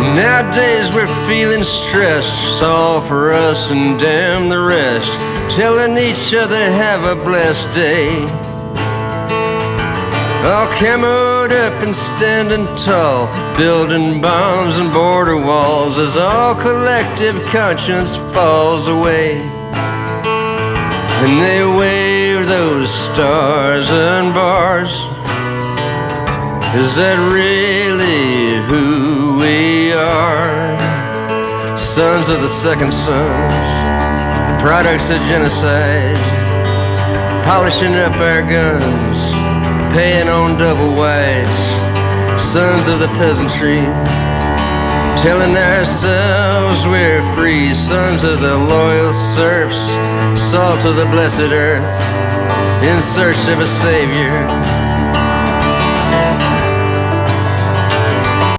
Nowadays we're feeling stressed, it's all for us and damn the rest, telling each other have a blessed day. All camoed up and standing tall, building bombs and border walls as all collective conscience falls away. And they wave those stars and bars. Is that really who we are? Sons of the second sons, products of genocide, polishing up our guns, paying on double wides. Sons of the peasantry, telling ourselves we're free. Sons of the loyal serfs, salt of the blessed earth, in search of a savior.